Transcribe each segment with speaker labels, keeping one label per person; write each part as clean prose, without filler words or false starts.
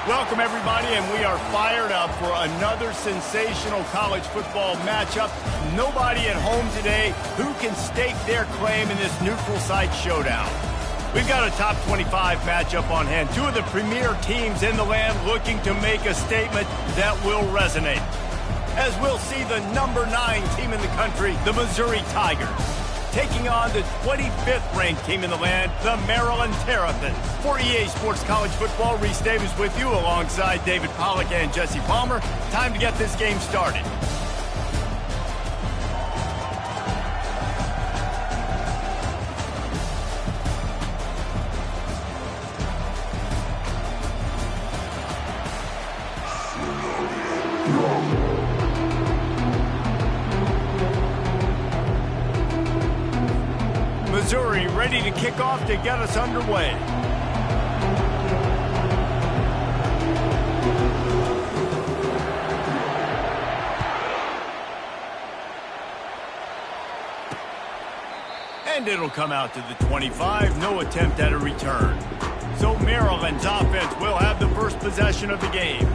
Speaker 1: Welcome, everybody, and we are fired up for another sensational college football matchup. Nobody at home today who can stake their claim in this neutral site showdown. We've got a top 25 matchup on hand. Two of the premier teams in the land looking to make a statement that will resonate. As we'll see the number 9 team in the country, the Missouri Tigers, taking on the 25th ranked team in the land, the Maryland Terrapins. For EA Sports College Football, Reese Davis with you alongside David Pollack and Jesse Palmer. Time to get this game started. Missouri ready to kick off to get us underway. And it'll come out to the 25. No attempt at a return. So Maryland's offense will have the first possession of the game.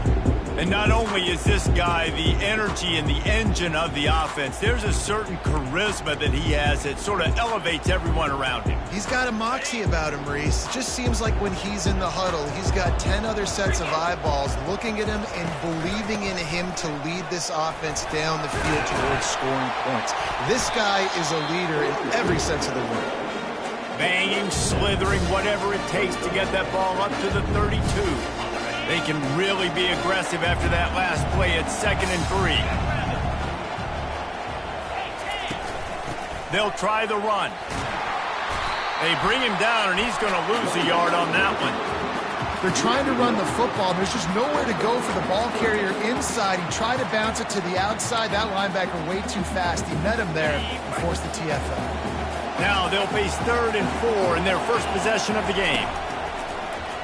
Speaker 1: And not only is this guy the energy and the engine of the offense, there's a certain charisma that he has that sort of elevates everyone around him.
Speaker 2: He's got a moxie about him, Reese. It just seems like when he's in the huddle, he's got 10 other sets of eyeballs looking at him and believing in him to lead this offense down the field towards scoring points. This guy is a leader in every sense of the word.
Speaker 1: Banging, slithering, whatever it takes to get that ball up to the 32. They can really be aggressive after that last play at 2nd and 3. They'll try the run. They bring him down, and he's going to lose a yard on that one.
Speaker 2: They're trying to run the football. There's just nowhere to go for the ball carrier inside. He tried to bounce it to the outside. That linebacker way too fast. He met him there and forced the TFL.
Speaker 1: Now they'll face 3rd and 4 in their first possession of the game.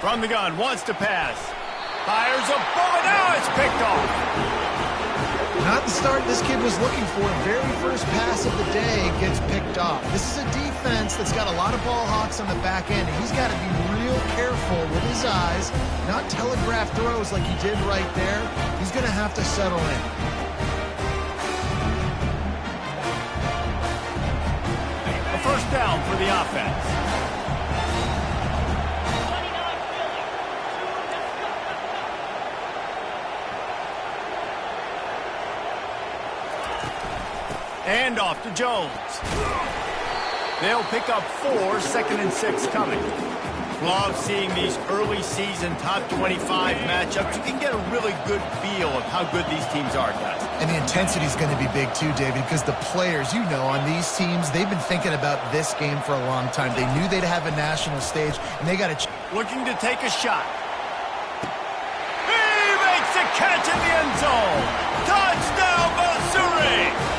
Speaker 1: From the gun, wants to pass. Fires a bullet. Now it's picked off.
Speaker 2: Not the start this kid was looking for. Very first pass of the day gets picked off. This is a defense that's got a lot of ball hawks on the back end. He's got to be real careful with his eyes, not telegraph throws like he did right there. He's going to have to settle in.
Speaker 1: A first down for the offense. And off to Jones. They'll pick up 4, 2nd and 6 coming. Love seeing these early season top 25 matchups. You can get a really good feel of how good these teams are, guys.
Speaker 2: And the intensity is going to be big too, David, because the players, you know, on these teams, they've been thinking about this game for a long time. They knew they'd have a national stage, and they got to...
Speaker 1: Looking to take a shot. He makes a catch in the end zone. Touchdown, Missouri!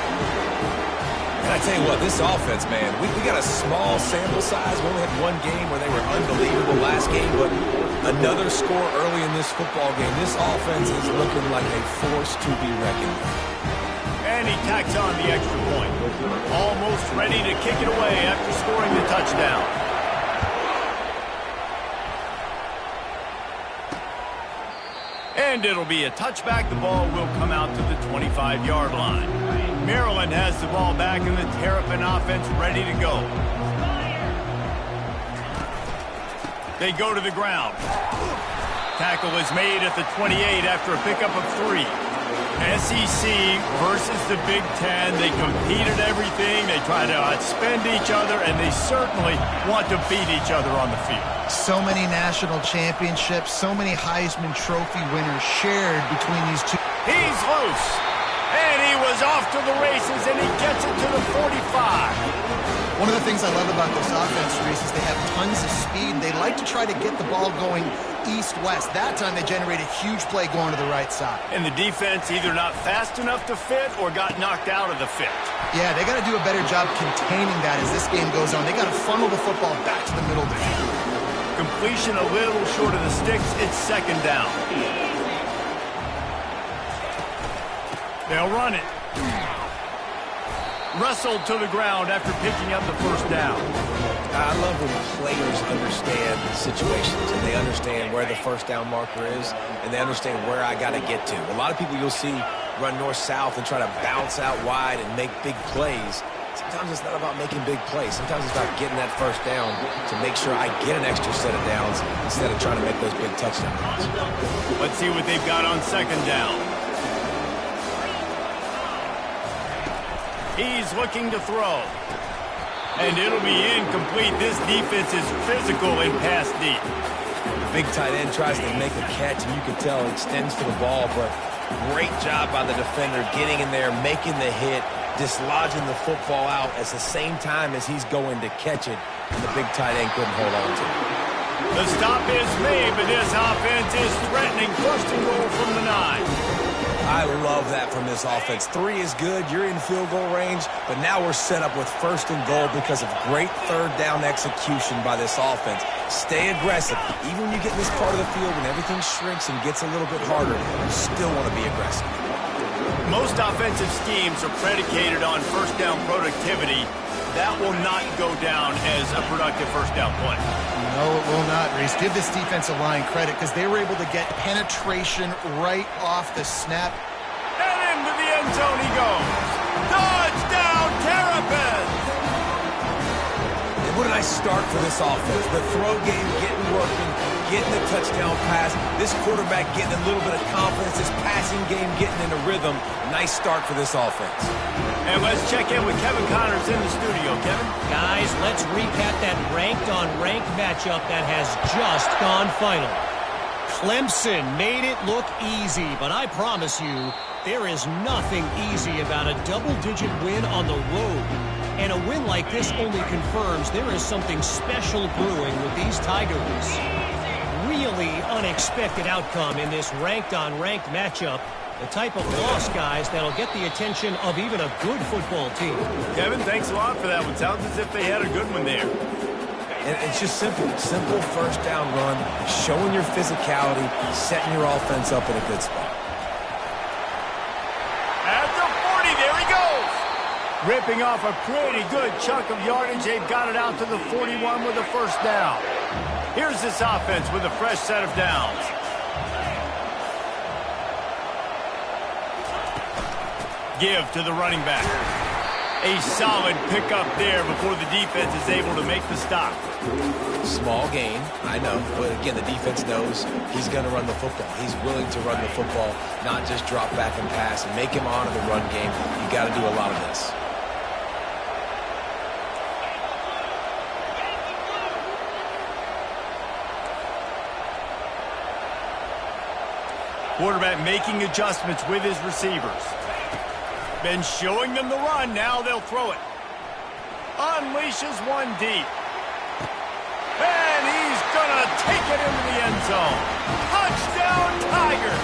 Speaker 3: I tell you what, this offense, man, we got a small sample size. We only had one game where they were unbelievable last game, but another score early in this football game. This offense is looking like a force to be reckoned with.
Speaker 1: And he tacks on the extra point. Almost ready to kick it away after scoring the touchdown. And it'll be a touchback. The ball will come out to the 25-yard line. Maryland has the ball back and the Terrapin offense ready to go. They go to the ground. Tackle is made at the 28 after a pickup of 3. SEC versus the Big Ten. They compete at everything. They try to outspend each other, and they certainly want to beat each other on the field.
Speaker 2: So many national championships, so many Heisman Trophy winners shared between these two.
Speaker 1: He's loose. And he was off to the races, and he gets it to the 45.
Speaker 2: One of the things I love about this offense, Reese, is they have tons of speed. They like to try to get the ball going east-west. That time they generated a huge play going to the right side.
Speaker 1: And the defense either not fast enough to fit or got knocked out of the fit.
Speaker 2: Yeah, they got to do a better job containing that as this game goes on. They got to funnel the football back to the middle of the field.
Speaker 1: Completion a little short of the sticks. It's 2nd down. They'll run it. Wrestled to the ground after picking up the first down.
Speaker 3: I love when players understand situations and they understand where the first down marker is and they understand where I got to get to. A lot of people you'll see run north-south and try to bounce out wide and make big plays. Sometimes it's not about making big plays. Sometimes it's about getting that first down to make sure I get an extra set of downs instead of trying to make those big touchdown runs.
Speaker 1: Let's see what they've got on second down. He's looking to throw. And it'll be incomplete. This defense is physical in pass deep.
Speaker 3: The big tight end tries to make a catch, and you can tell he extends for the ball, but great job by the defender getting in there, making the hit, dislodging the football out at the same time as he's going to catch it, and the big tight end couldn't hold on to it.
Speaker 1: The stop is made, but this offense is threatening. First and goal from the 9.
Speaker 3: I love that from this offense. 3 is good. You're in field goal range, but now we're set up with first and goal because of great third down execution by this offense. Stay aggressive. Even when you get in this part of the field, when everything shrinks and gets a little bit harder, you still want to be aggressive.
Speaker 1: Most offensive schemes are predicated on first down productivity. That will not go down as a productive first down play.
Speaker 2: No, it will not, Reese. Give this defensive line credit because they were able to get penetration right off the snap.
Speaker 1: And into the end zone he goes. Touchdown, Terrapins!
Speaker 3: And what a nice start for this offense. The throw game getting working, getting the touchdown pass. This quarterback getting a little bit of confidence. This passing game getting into rhythm. Nice start for this offense.
Speaker 1: And let's check in with Kevin Connors in the studio. Kevin?
Speaker 4: Guys, let's recap that ranked-on-ranked matchup that has just gone final. Clemson made it look easy, but I promise you, there is nothing easy about a double-digit win on the road. And a win like this only confirms there is something special brewing with these Tigers. Really unexpected outcome in this ranked-on-ranked matchup. The type of loss, guys, that'll get the attention of even a good football team.
Speaker 1: Kevin, thanks a lot for that one. Sounds as if they had a good one there.
Speaker 3: And it's just simple first down run, showing your physicality, setting your offense up in a good spot.
Speaker 1: At the 40, there he goes. Ripping off a pretty good chunk of yardage. They've got it out to the 41 with a first down. Here's this offense with a fresh set of downs. Give to the running back. A solid pickup there before the defense is able to make the stop.
Speaker 3: Small gain, I know, but again, the defense knows he's going to run the football. He's willing to run the football, not just drop back and pass and make him honor the run game. You got to do a lot of this.
Speaker 1: Quarterback making adjustments with his receivers. Been showing them the run. Now they'll throw it. Unleashes one deep. And he's going to take it into the end zone. Touchdown, Tigers!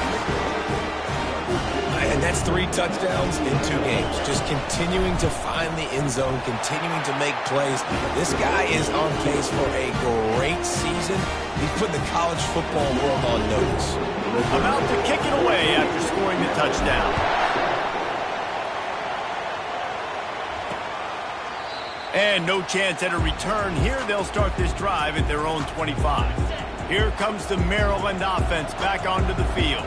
Speaker 3: And that's 3 touchdowns in 2 games. Just continuing to find the end zone, continuing to make plays. This guy is on pace for a great season. He's putting the college football world on notice.
Speaker 1: About to kick it away after scoring the touchdown. And no chance at a return. Here they'll start this drive at their own 25. Here comes the Maryland offense back onto the field.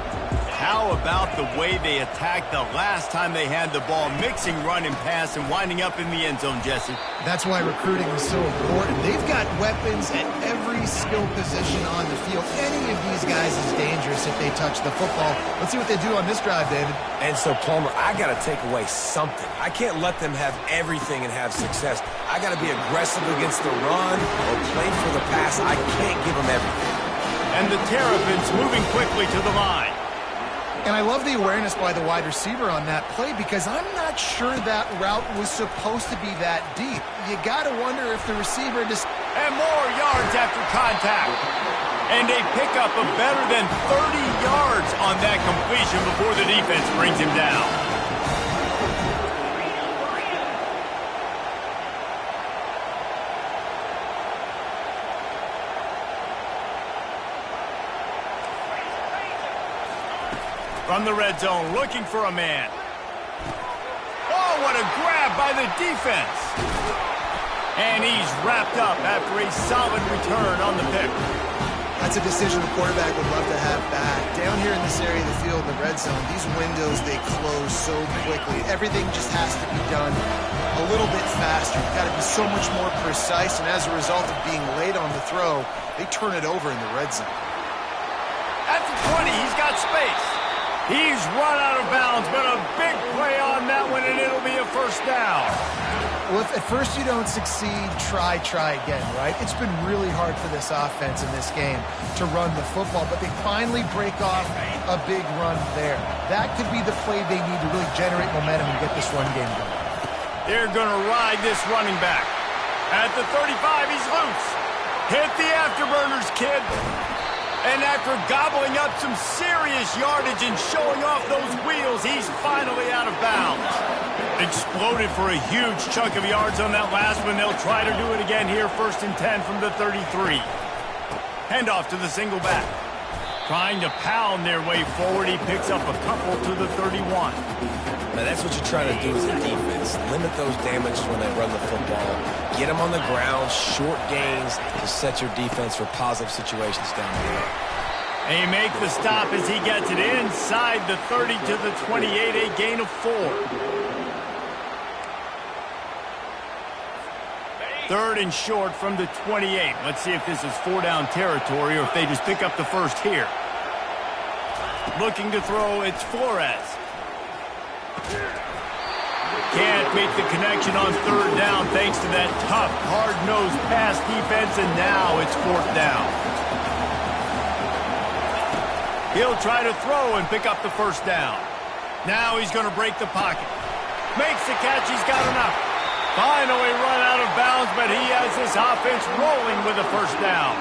Speaker 1: How about the way they attacked the last time they had the ball, mixing run and pass and winding up in the end zone, Jesse?
Speaker 2: That's why recruiting is so important. They've got weapons at every skill position on the field. Any of these guys is dangerous if they touch the football. Let's see what they do on this drive, David.
Speaker 3: And so, Palmer, I got to take away something. I can't let them have everything and have success. I got to be aggressive against the run or play for the pass. I can't give them everything.
Speaker 1: And the Terrapins moving quickly to the line.
Speaker 2: And I love the awareness by the wide receiver on that play because I'm not sure that route was supposed to be that deep. You got to wonder if the receiver just...
Speaker 1: And more yards after contact. And a pickup of better than 30 yards on that completion before the defense brings him down. From the red zone, looking for a man. Oh, what a grab by the defense. And he's wrapped up after a solid return on the pick.
Speaker 2: That's a decision the quarterback would love to have back. Down here in this area of the field, the red zone, these windows, they close so quickly. Everything just has to be done a little bit faster. You've got to be so much more precise, and as a result of being late on the throw, they turn it over in the red zone.
Speaker 1: At the 20, he's got space. He's run out of bounds, but a big play on that one, and it'll be a first down.
Speaker 2: Well, if at first you don't succeed, try again, right? It's been really hard for this offense in this game to run the football, but they finally break off a big run there. That could be the play they need to really generate momentum and get this run game going.
Speaker 1: They're going to ride this running back. At the 35, he's loose. Hit the afterburners, kid. And after gobbling up some serious yardage and showing off those wheels, he's finally out of bounds. Exploded for a huge chunk of yards on that last one. They'll try to do it again here, 1st and 10 from the 33. Handoff to the single back. Trying to pound their way forward. He picks up a couple to the 31.
Speaker 3: Now that's what you're trying to do as a defense. Limit those damages when they run the football. Get them on the ground, short gains to set your defense for positive situations down there.
Speaker 1: They make the stop as he gets it inside the 30 to the 28, a gain of 4. 3rd and short from the 28. Let's see if this is 4-down territory or if they just pick up the first here. Looking to throw, it's Flores. Can't make the connection on 3rd down thanks to that tough, hard-nosed pass defense, and now it's 4th down. He'll try to throw and pick up the first down. Now he's going to break the pocket. Makes the catch, he's got enough. Finally run out of bounds, but he has this offense rolling with a first down.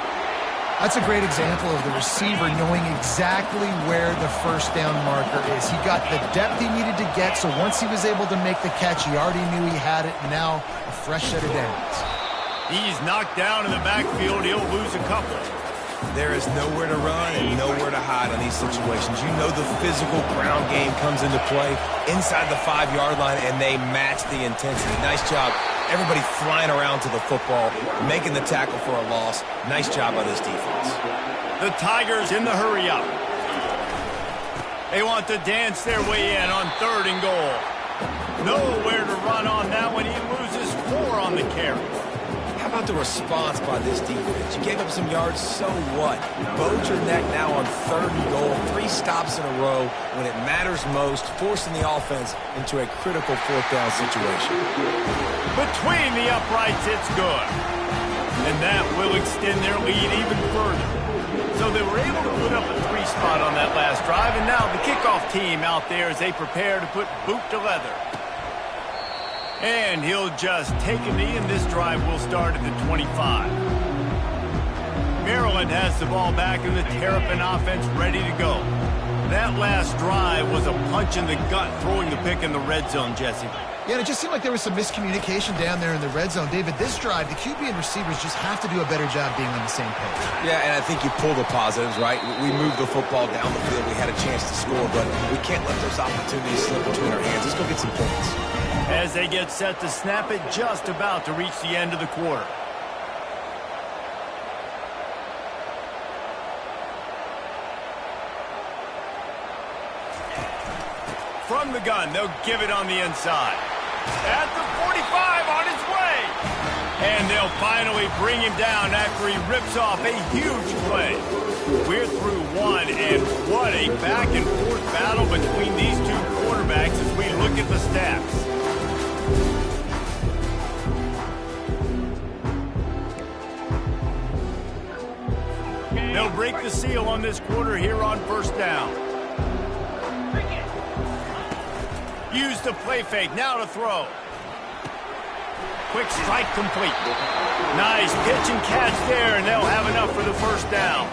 Speaker 2: That's a great example of the receiver knowing exactly where the first down marker is. He got the depth he needed to get, so once he was able to make the catch, he already knew he had it, and now a fresh set of downs.
Speaker 1: He's knocked down in the backfield. He'll lose a couple.
Speaker 3: There is nowhere to run and nowhere to hide in these situations. You know the physical ground game comes into play inside the 5-yard line, and they match the intensity. Nice job. Everybody flying around to the football, making the tackle for a loss. Nice job by this defense.
Speaker 1: The Tigers in the hurry-up. They want to dance their way in on 3rd and goal. Nowhere to run on that one. He loses 4 on the carry.
Speaker 3: How about the response by this defense? You gave up some yards, so what? Bowed your neck now on 3rd and goal. 3 stops in a row when it matters most, forcing the offense into a critical 4th down situation.
Speaker 1: Between the uprights, it's good. And that will extend their lead even further. So they were able to put up a 3 spot on that last drive, and now the kickoff team out there as they prepare to put boot to leather. And he'll just take a knee, and this drive will start at the 25. Maryland has the ball back, and the Terrapin offense ready to go. That last drive was a punch in the gut, throwing the pick in the red zone, Jesse.
Speaker 2: Yeah, and it just seemed like there was some miscommunication down there in the red zone. David, this drive, the QB and receivers just have to do a better job being on the same page.
Speaker 3: Yeah, and I think you pull the positives, right? We moved the football down the field. We had a chance to score, but we can't let those opportunities slip between our hands. Let's go get some points.
Speaker 1: As they get set to snap it, just about to reach the end of the quarter. From the gun, they'll give it on the inside. At the 45, on his way. And they'll finally bring him down after he rips off a huge play. We're through 1, and what a back-and-forth battle between these 2 quarterbacks as we look at the stats. They'll break the seal on this quarter here on 1st down. Use the play fake, now to throw. Quick strike complete. Nice pitch and catch there, and they'll have enough for the 1st down.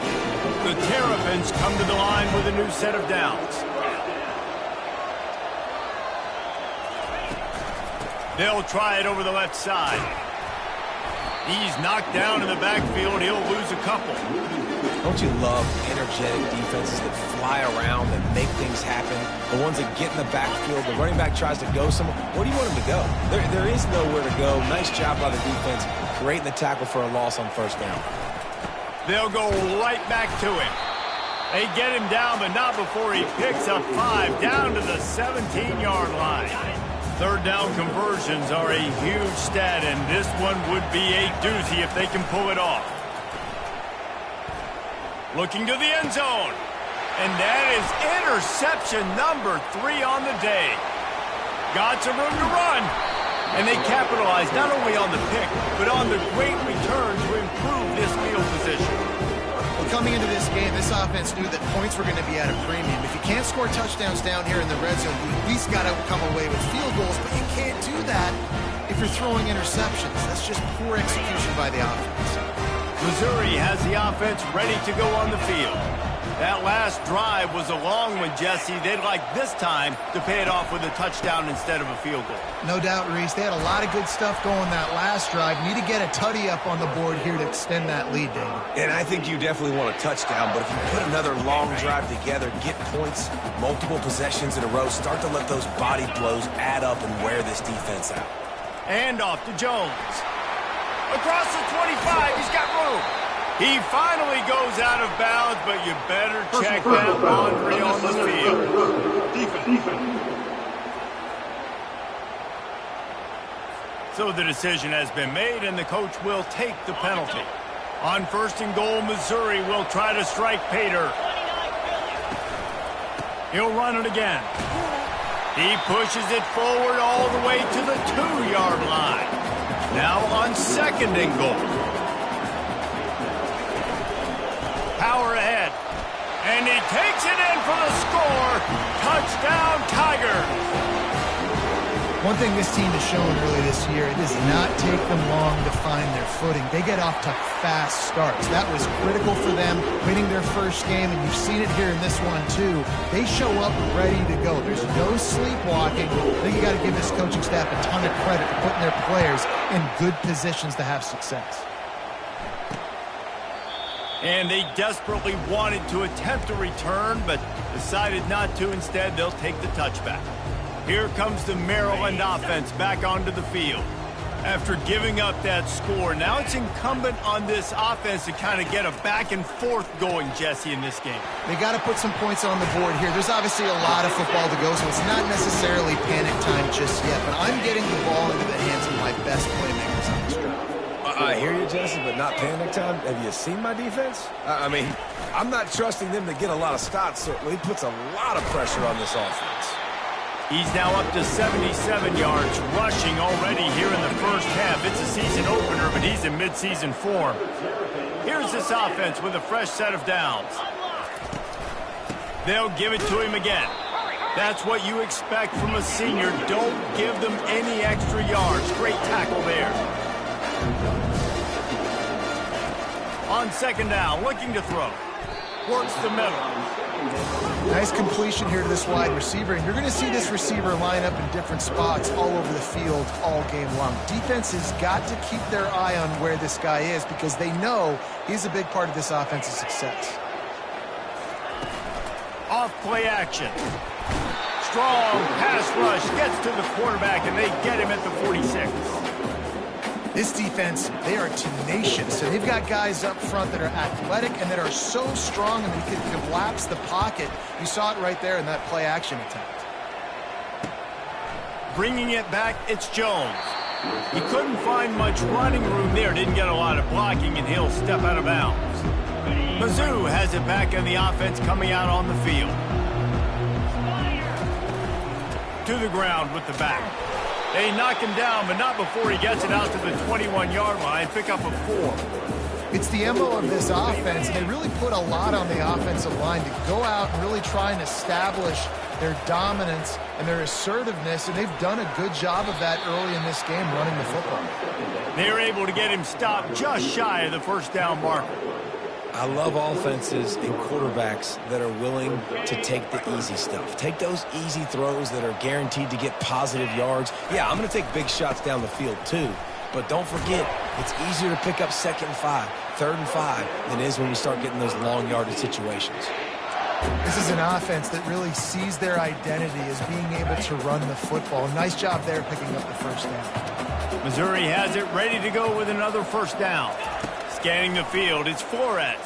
Speaker 1: The Terrapins come to the line with a new set of downs. They'll try it over the left side. He's knocked down in the backfield. He'll lose a couple.
Speaker 3: Don't you love energetic defenses that fly around and make things happen? The ones that get in the backfield, the running back tries to go somewhere. Where do you want him to go? There is nowhere to go. Nice job by the defense, creating the tackle for a loss on first down.
Speaker 1: They'll go right back to him. They get him down, but not before he picks up 5 down to the 17-yard line. Third down conversions are a huge stat, and this one would be a doozy if they can pull it off. Looking to the end zone. And that is interception number 3 on the day. Got some room to run. And they capitalize not only on the pick, but on the great return to improve this field position.
Speaker 2: Well, coming into this game, this offense knew that points were going to be at a premium. If you can't score touchdowns down here in the red zone, you at least got to come away with field goals, but you can't do that if you're throwing interceptions. That's just poor execution by the offense.
Speaker 1: Missouri has the offense ready to go on the field. That last drive was a long one, Jesse. They'd like this time to pay it off with a touchdown instead of a field goal.
Speaker 2: No doubt, Reese. They had a lot of good stuff going that last drive. Need to get a tutty up on the board here to extend that lead, David.
Speaker 3: And I think you definitely want a touchdown, but if you put another long drive together, get points, multiple possessions in a row, start to let those body blows add up and wear this defense out.
Speaker 1: And off to Jones. Across the 25, he's got room. He finally goes out of bounds, but you better check that laundry on the field. Defense. So the decision has been made, and the coach will take the penalty. On 1st and goal, Missouri will try to strike Pater. He'll run it again. He pushes it forward all the way to the 2-yard line. Now on 2nd and goal. Power ahead. And he takes it in for the score. Touchdown, Tigers.
Speaker 2: One thing this team has shown early this year, it does not take them long to find their footing. They get off to fast starts. That was critical for them, winning their first game, and you've seen it here in this one too. They show up ready to go. There's no sleepwalking. I think you got to give this coaching staff a ton of credit for putting their players in good positions to have success.
Speaker 1: And they desperately wanted to attempt a return, but decided not to. Instead, they'll take the touchback. Here comes the Maryland offense back onto the field. After giving up that score, now it's incumbent on this offense to kind of get a back and forth going, Jesse, in this game.
Speaker 2: They got to put some points on the board here. There's obviously a lot of football to go, so it's not necessarily panic time just yet, but I'm getting the ball into the hands of my best playmakers on this drive.
Speaker 3: I hear you, Jesse, but not panic time. Have you seen my defense? I mean, I'm not trusting them to get a lot of stops, so it puts a lot of pressure on this offense.
Speaker 1: He's now up to 77 yards rushing already here in the first half. It's a season opener, but he's in midseason form. Here's this offense with a fresh set of downs. They'll give it to him again. That's what you expect from a senior. Don't give them any extra yards. Great tackle there. On 2nd down, looking to throw. Works the middle.
Speaker 2: Nice completion here to this wide receiver, and you're going to see this receiver line up in different spots all over the field all game long. Defense has got to keep their eye on where this guy is because they know he's a big part of this offense's success.
Speaker 1: Off play action. Strong pass rush gets to the quarterback, and they get him at the 46.
Speaker 2: This defense, they are tenacious, and they've got guys up front that are athletic and that are so strong and they can collapse the pocket. You saw it right there in that play-action attempt.
Speaker 1: Bringing it back, it's Jones. He couldn't find much running room there, didn't get a lot of blocking, and he'll step out of bounds. Mizzou has it back in the offense coming out on the field. To the ground with the back. They knock him down, but not before he gets it out to the 21-yard line. Pick up a 4.
Speaker 2: It's the MO of this offense, and they really put a lot on the offensive line to go out and really try and establish their dominance and their assertiveness, and they've done a good job of that early in this game running the football.
Speaker 1: They're able to get him stopped just shy of the first down marker.
Speaker 3: I love offenses and quarterbacks that are willing to take the easy stuff. Take those easy throws that are guaranteed to get positive yards. Yeah, I'm going to take big shots down the field too, but don't forget, It's easier to pick up 2nd and 5, 3rd and 5 than it is when we start getting those long yardage situations.
Speaker 2: This is an offense that really sees their identity as being able to run the football. Nice job there picking up the first down.
Speaker 1: Missouri has it ready to go with another first down. Scanning the field, it's Flores.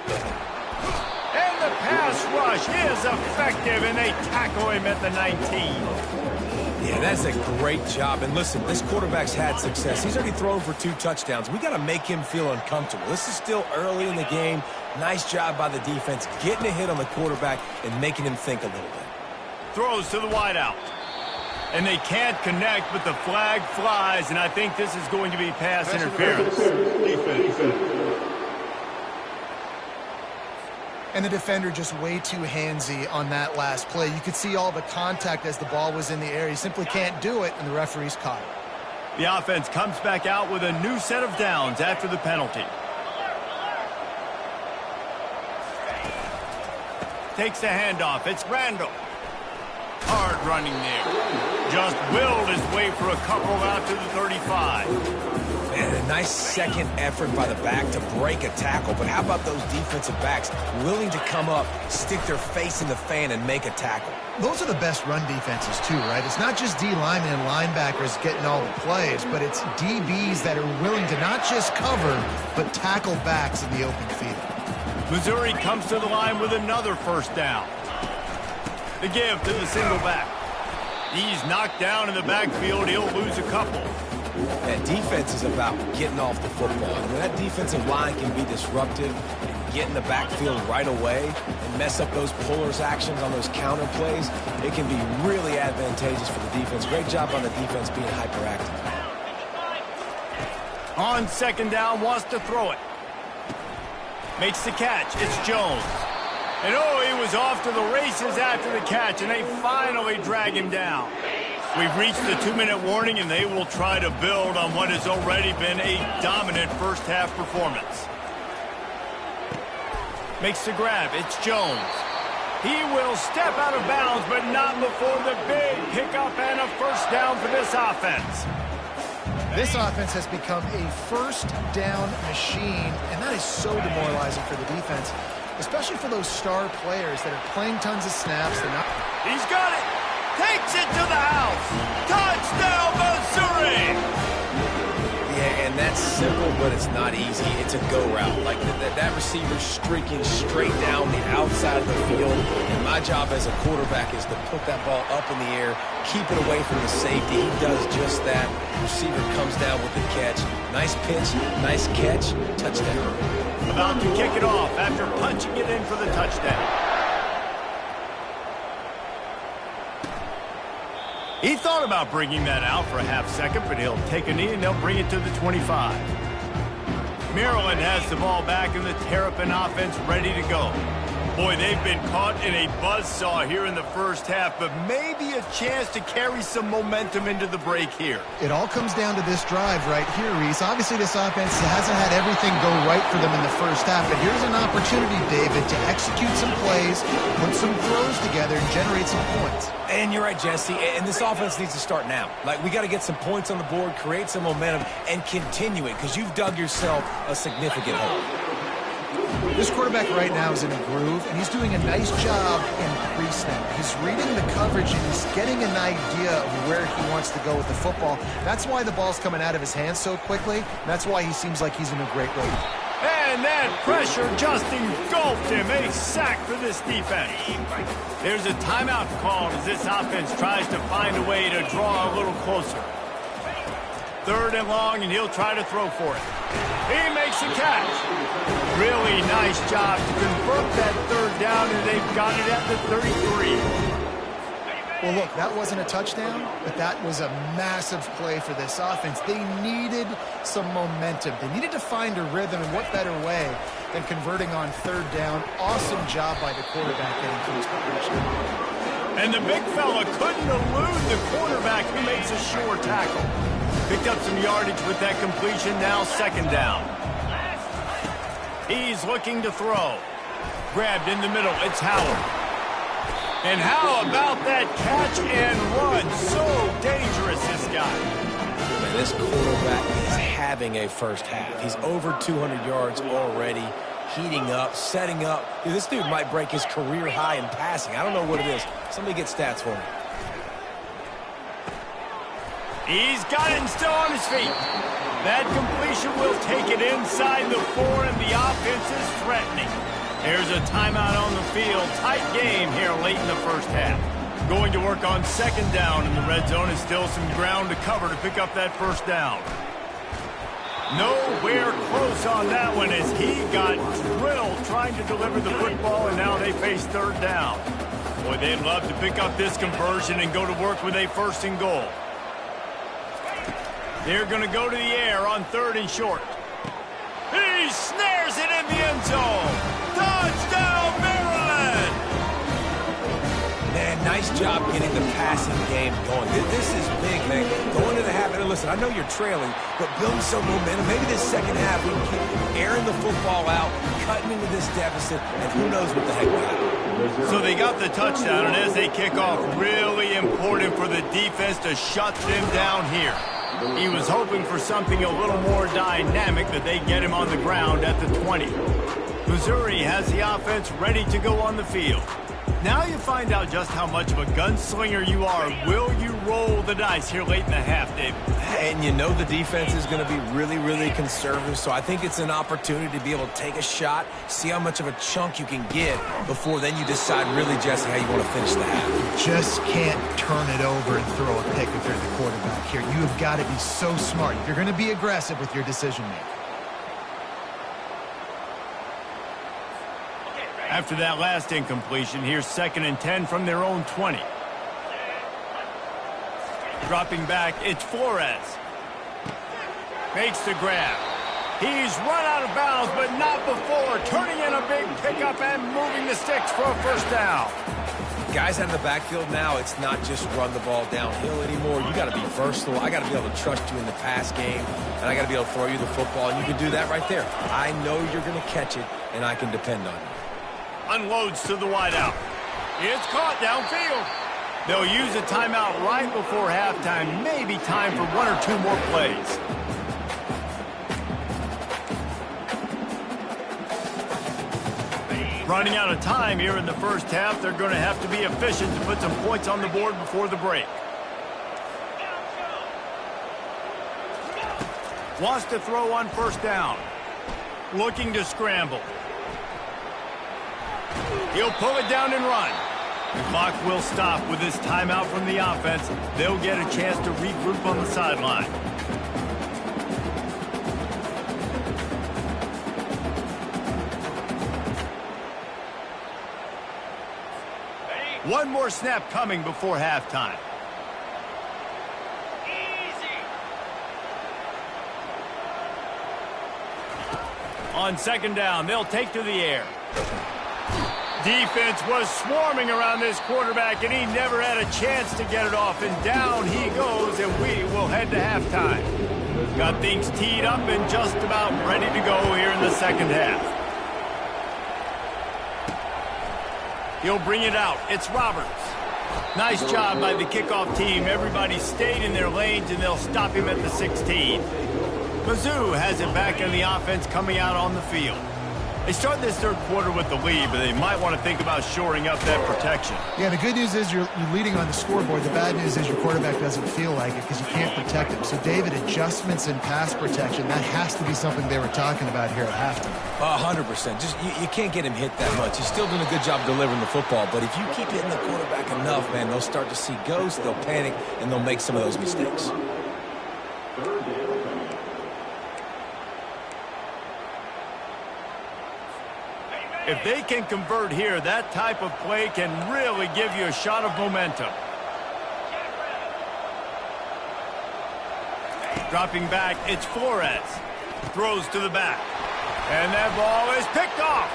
Speaker 1: And the pass rush is effective, and they tackle him at the 19.
Speaker 3: Yeah, that's a great job. And listen, this quarterback's had success. He's already thrown for 2 touchdowns. We got to make him feel uncomfortable. This is still early in the game. Nice job by the defense, getting a hit on the quarterback and making him think a little bit.
Speaker 1: Throws to the wideout. And they can't connect, but the flag flies, and I think this is going to be pass interference.
Speaker 2: And the defender just way too handsy on that last play. You could see all the contact as the ball was in the air. He simply can't do it, and the referee's caught it.
Speaker 1: The offense comes back out with a new set of downs after the penalty. Takes the handoff. It's Randall. Hard running there. Just willed his way for a couple out to the 35.
Speaker 3: And a nice second effort by the back to break a tackle. But how about those defensive backs willing to come up, stick their face in the fan, and make a tackle?
Speaker 2: Those are the best run defenses, too, right? It's not just D linemen and linebackers getting all the plays, but it's DBs that are willing to not just cover, but tackle backs in the open field.
Speaker 1: Missouri comes to the line with another first down. The give to the single back. He's knocked down in the backfield. He'll lose a couple.
Speaker 3: That defense is about getting off the football. And when that defensive line can be disruptive and get in the backfield right away and mess up those pullers actions on those counter plays, it can be really advantageous for the defense. Great job on the defense being hyperactive.
Speaker 1: On second down, wants to throw it. Makes the catch. It's Jones. And oh, he was off to the races after the catch, and they finally drag him down. We've reached the 2-minute warning, and they will try to build on what has already been a dominant first-half performance. Makes the grab. It's Jones. He will step out of bounds, but not before the big pickup and a first down for this offense.
Speaker 2: This offense has become a first down machine, and that is so demoralizing for the defense, especially for those star players that are playing tons of snaps.
Speaker 1: He's got it. Takes it to the house. Touchdown, Missouri!
Speaker 3: Yeah, and that's simple, but it's not easy. It's a go route. Like that receiver's streaking straight down the outside of the field, and my job as a quarterback is to put that ball up in the air, keep it away from the safety. He does just that. The receiver comes down with the catch. Nice pitch, nice catch, touchdown.
Speaker 1: About to kick it off after punching it in for the touchdown. He thought about bringing that out for a half second, but he'll take a knee and they'll bring it to the 25. Maryland has the ball back and the Terrapin offense ready to go. Boy, they've been caught in a buzzsaw here in the first half, but maybe a chance to carry some momentum into the break here.
Speaker 2: It all comes down to this drive right here, Reese. Obviously, this offense hasn't had everything go right for them in the first half, but here's an opportunity, David, to execute some plays, put some throws together, and generate some points.
Speaker 3: And you're right, Jesse, and this offense needs to start now. Like, we got to get some points on the board, create some momentum, and continue it, because you've dug yourself a significant hole.
Speaker 2: This quarterback right now is in a groove, and he's doing a nice job in pre-snap. He's reading the coverage, and he's getting an idea of where he wants to go with the football. That's why the ball's coming out of his hands so quickly, and that's why he seems like he's in a great way.
Speaker 1: And that pressure just engulfed him. A sack for this defense. There's a timeout called as this offense tries to find a way to draw a little closer. 3rd and long, and he'll try to throw for it. He makes a catch. Really nice job to convert that 3rd down, and they've got it at the 33.
Speaker 2: Well, look, that wasn't a touchdown, but that was a massive play for this offense. They needed some momentum. They needed to find a rhythm, and what better way than converting on 3rd down. Awesome job by the quarterback getting to his position.
Speaker 1: And the big fella couldn't elude the quarterback who makes a sure tackle. Picked up some yardage with that completion, now 2nd down. He's looking to throw. Grabbed in the middle, it's Howard. And how about that catch and run? So dangerous, this guy.
Speaker 3: Man, this quarterback is having a first half. He's over 200 yards already, heating up, setting up. Dude, this dude might break his career high in passing. I don't know what it is. Somebody get stats for me.
Speaker 1: He's got it and still on his feet. That completion will take it inside the 4, and the offense is threatening. There's a timeout on the field. Tight game here late in the first half. Going to work on second down in the red zone, and still some ground to cover to pick up that first down. Nowhere close on that one as he got drilled trying to deliver the football, and now they face third down. Boy, they'd love to pick up this conversion and go to work with a first and goal. They're going to go to the air on third and short. He snares it in the end zone. Touchdown, Maryland!
Speaker 3: Man, nice job getting the passing game going. This is big, man. Going to the half, and listen, I know you're trailing, but building some momentum. Maybe this second half we can keep airing the football out, cutting into this deficit, and who knows what the heck will happen.
Speaker 1: So they got the touchdown, and as they kick off, really important for the defense to shut them down here. He was hoping for something a little more dynamic, that they get him on the ground at the 20. Missouri has the offense ready to go on the field. Now you find out just how much of a gunslinger you are. Will you roll the dice here late in the half, David?
Speaker 3: And you know the defense is going to be really, really conservative, so I think it's an opportunity to be able to take a shot, see how much of a chunk you can get before then you decide really, Jesse, how you want to finish the half.
Speaker 2: You just can't turn it over and throw a pick if you're the quarterback here. You have got to be so smart. You're going to be aggressive with your decision-making.
Speaker 1: After that last incompletion, here's 2nd and 10 from their own 20. Dropping back, it's Flores. Makes the grab. He's run out of bounds, but not before. Turning in a big pickup and moving the sticks for a first down.
Speaker 3: Guys out of the backfield now, it's not just run the ball downhill anymore. You got to be versatile. I got to be able to trust you in the pass game, and I got to be able to throw you the football, and you can do that right there. I know you're going to catch it, and I can depend on you.
Speaker 1: Unloads to the wideout. It's caught downfield. They'll use a timeout right before halftime. Maybe time for 1 or 2 more plays. Running out of time here in the first half. They're going to have to be efficient to put some points on the board before the break. Wants to throw on first down. Looking to scramble. He'll pull it down and run. The clock will stop with this timeout from the offense. They'll get a chance to regroup on the sideline. One more snap coming before halftime. On second down, they'll take to the air. Defense was swarming around this quarterback, and he never had a chance to get it off. And down he goes, and we will head to halftime. Got things teed up and just about ready to go here in the second half. He'll bring it out. It's Roberts. Nice job by the kickoff team. Everybody stayed in their lanes, and they'll stop him at the 16. Mizzou has it back in the offense coming out on the field. They start this third quarter with the lead, but they might want to think about shoring up that protection.
Speaker 2: Yeah, the good news is you're leading on the scoreboard. The bad news is your quarterback doesn't feel like it because you can't protect him. So, David, adjustments in pass protection, that has to be something they were talking about here at halftime.
Speaker 3: 100%. Just you can't get him hit that much. He's still doing a good job delivering the football, but if you keep hitting the quarterback enough, man, they'll start to see ghosts, they'll panic, and they'll make some of those mistakes.
Speaker 1: If they can convert here, that type of play can really give you a shot of momentum. Dropping back, it's Flores. Throws to the back. And that ball is picked off.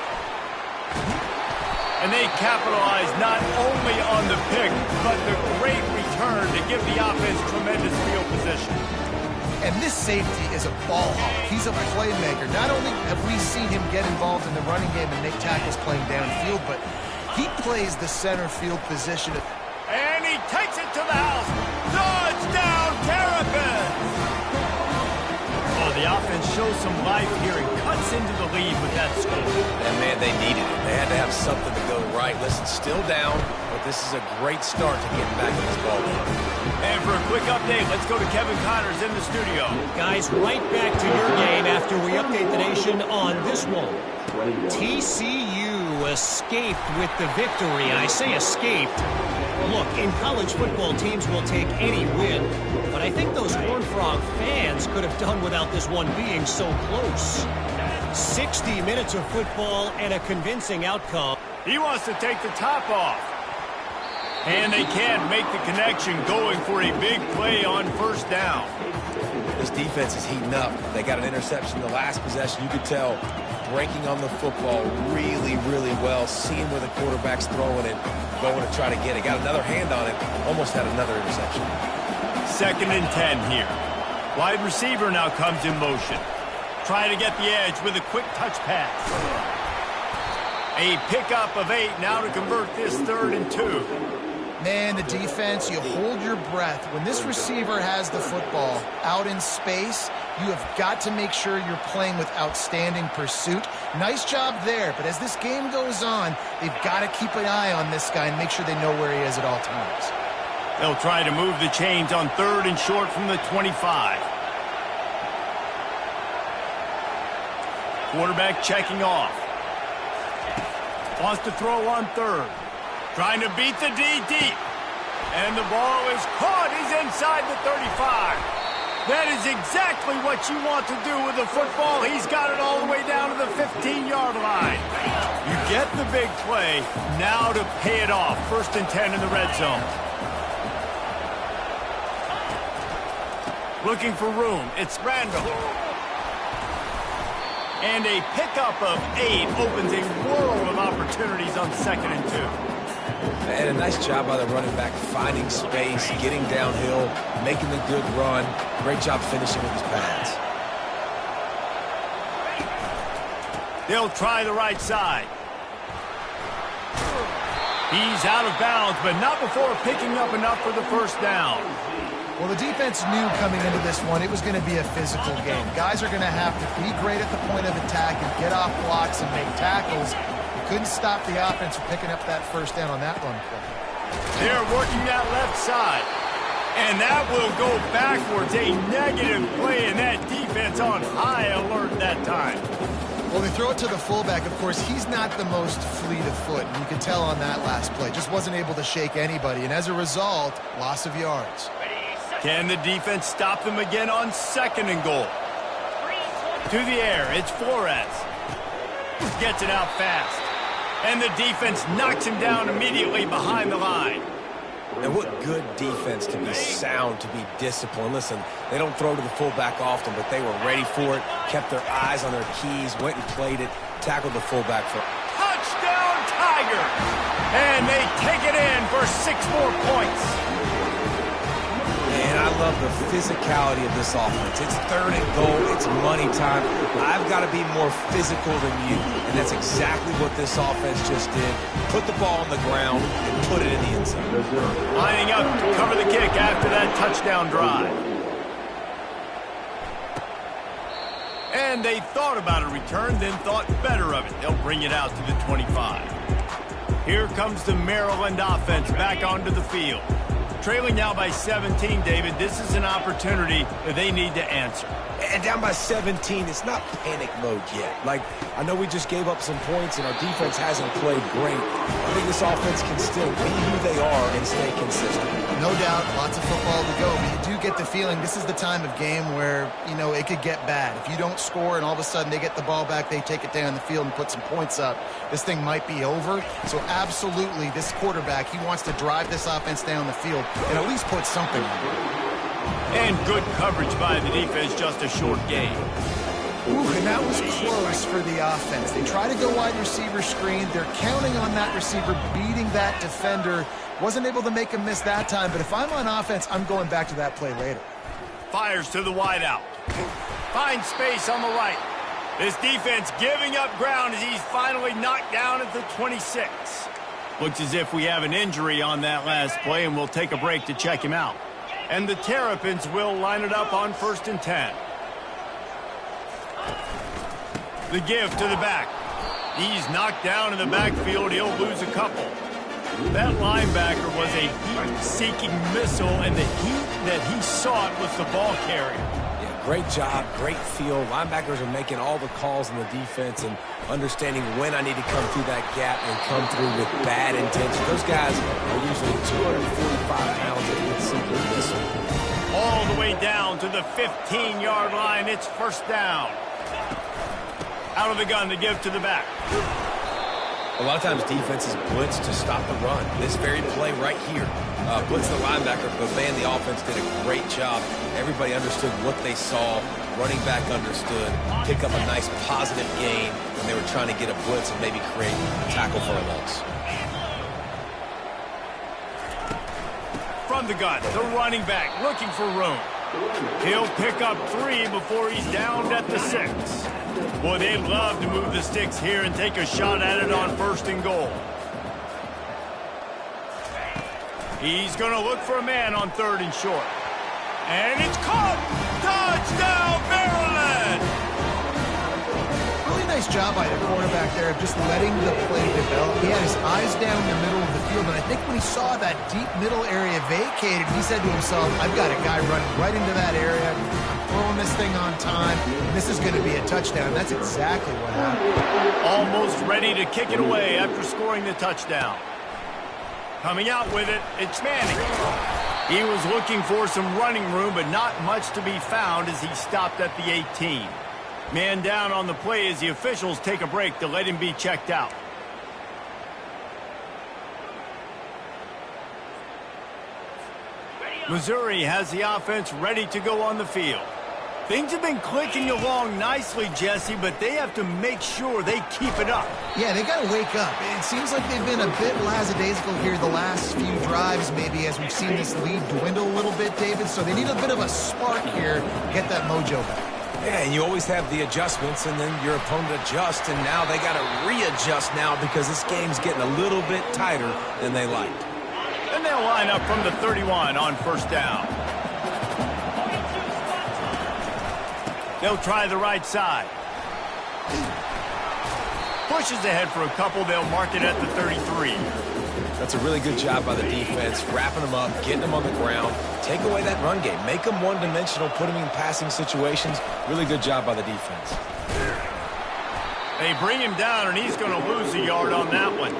Speaker 1: And they capitalize not only on the pick, but the great return to give the offense tremendous field position.
Speaker 2: And this safety is a ball hawk. He's a playmaker. Not only have we seen him get involved in the running game and make tackles playing downfield, but he plays the center field position.
Speaker 1: And he takes it to the house. Touchdown, Terrapins! Oh, the shows some life here and cuts into the lead with that score.
Speaker 3: And, man, they needed it. They had to have something to go right. Listen, still down, but this is a great start to getting back in this ball game.
Speaker 1: And for a quick update, let's go to Kevin Connors in the studio.
Speaker 4: Guys, right back to your game after we update the nation on this one. TCU escaped with the victory. And I say escaped. Look, in college football, teams will take any win. But I think those Horned Frog fans could have done without this one being so close. 60 minutes of football and a convincing outcome.
Speaker 1: He wants to take the top off. And they can't make the connection, going for a big play on first down.
Speaker 3: This defense is heating up. They got an interception the last possession. You could tell breaking on the football really, really well, seeing where the quarterback's throwing it, going to try to get it. Got another hand on it, almost had another interception.
Speaker 1: 2nd and 10 here. Wide receiver now comes in motion. Trying to get the edge with a quick touch pass. A pickup of 8 now to convert this 3rd and 2.
Speaker 2: Man, the defense, you hold your breath. When this receiver has the football out in space, you have got to make sure you're playing with outstanding pursuit. Nice job there, but as this game goes on, they've got to keep an eye on this guy and make sure they know where he is at all times.
Speaker 1: They'll try to move the chains on 3rd and short from the 25. Quarterback checking off. Wants to throw on 3rd. Trying to beat the D deep. And the ball is caught. He's inside the 35. That is exactly what you want to do with the football. He's got it all the way down to the 15-yard line. You get the big play. Now to pay it off. 1st and 10 in the red zone. Looking for room. It's Randall. And a pickup of 8 opens a world of opportunities on 2nd and 2.
Speaker 3: And a nice job by the running back, finding space, getting downhill, making the good run. Great job finishing with his pads.
Speaker 1: They'll try the right side. He's out of bounds, but not before picking up enough for the first down.
Speaker 2: Well, the defense knew coming into this one it was going to be a physical game. Guys are going to have to be great at the point of attack and get off blocks and make tackles. Couldn't stop the offense from picking up that first down on that run play.
Speaker 1: They're working that left side. And that will go backwards. A negative play, and that defense on high alert that time.
Speaker 2: Well, they throw it to the fullback. Of course, he's not the most fleet of foot. And you can tell on that last play. Just wasn't able to shake anybody. And as a result, loss of yards.
Speaker 1: Can the defense stop them again on 2nd and goal? To the air, it's Flores. Gets it out fast. And the defense knocks him down immediately behind the line.
Speaker 3: And what good defense to be sound, to be disciplined. Listen, they don't throw to the fullback often, but they were ready for it, kept their eyes on their keys, went and played it, tackled the fullback for
Speaker 1: touchdown, Tiger! And they take it in for 6 more points.
Speaker 3: And I love the physicality of this offense. It's 3rd and goal. It's money time. I've got to be more physical than you. And that's exactly what this offense just did. Put the ball on the ground and put it in the end zone.
Speaker 1: Lining up to cover the kick after that touchdown drive. And they thought about a return, then thought better of it. They'll bring it out to the 25. Here comes the Maryland offense back onto the field. Trailing now by 17, David. This is an opportunity that they need to answer.
Speaker 3: And down by 17, it's not panic mode yet. Like, I know we just gave up some points and our defense hasn't played great. I think this offense can still be who they are and stay consistent.
Speaker 2: No doubt, lots of football to go, but you do get the feeling this is the time of game where, you know, it could get bad. If you don't score and all of a sudden they get the ball back, they take it down the field and put some points up, this thing might be over. So absolutely, this quarterback, he wants to drive this offense down the field and at least put something on it.
Speaker 1: And good coverage by the defense, just a short gain.
Speaker 2: Ooh, and that was close for the offense. They try to go wide receiver screen. They're counting on that receiver beating that defender. Wasn't able to make a miss that time, but if I'm on offense, I'm going back to that play later.
Speaker 1: Fires to the wideout. Finds space on the right. This defense giving up ground as he's finally knocked down at the 26. Looks as if we have an injury on that last play, and we'll take a break to check him out. And the Terrapins will line it up on 1st and 10. The give to the back. He's knocked down in the backfield. He'll lose a couple. That linebacker was a heat-seeking missile, and the heat that he sought was the ball carrier.
Speaker 3: Yeah, great job, great feel. Linebackers are making all the calls in the defense and understanding when I need to come through that gap and come through with bad intention. Those guys are usually 245 pounds and would simply miss them.
Speaker 1: All the way down to the 15-yard line. It's first down. Out of the gun to give to the back.
Speaker 3: A lot of times defenses blitz to stop the run. This very play right here, blitz the linebacker, but man, the offense did a great job. Everybody understood what they saw. Running back understood. Pick up a nice positive gain when they were trying to get a blitz and maybe create a tackle for a loss.
Speaker 1: From the gun, the running back looking for room. He'll pick up 3 before he's downed at the 6. Boy, they'd love to move the sticks here and take a shot at it on 1st and goal. He's going to look for a man on 3rd and short. And it's caught! Touchdown, Maryland!
Speaker 2: Really nice job by the quarterback there of just letting the play develop. He had his eyes down in the middle of the field, and I think when he saw that deep middle area vacated, he said to himself, I've got a guy running right into that area. I'm throwing this thing on time, and this is going to be a touchdown. That's exactly what happened.
Speaker 1: Almost ready to kick it away after scoring the touchdown. Coming out with it, it's Manning. He was looking for some running room, but not much to be found as he stopped at the 18. Man down on the play as the officials take a break to let him be checked out. Missouri has the offense ready to go on the field. Things have been clicking along nicely, Jesse, but they have to make sure they keep it up.
Speaker 2: Yeah, they got to wake up. It seems like they've been a bit lackadaisical here the last few drives, maybe, as we've seen this lead dwindle a little bit, David. So they need a bit of a spark here to get that mojo back.
Speaker 3: Yeah, and you always have the adjustments, and then your opponent adjusts, and now they got to readjust now because this game's getting a little bit tighter than they liked.
Speaker 1: And they'll line up from the 31 on 1st down. They'll try the right side. Pushes ahead for a couple. They'll mark it at the 33.
Speaker 3: That's a really good job by the defense, wrapping them up, getting them on the ground. Take away that run game. Make them one-dimensional, put them in passing situations. Really good job by the defense.
Speaker 1: They bring him down, and he's going to lose a yard on that one.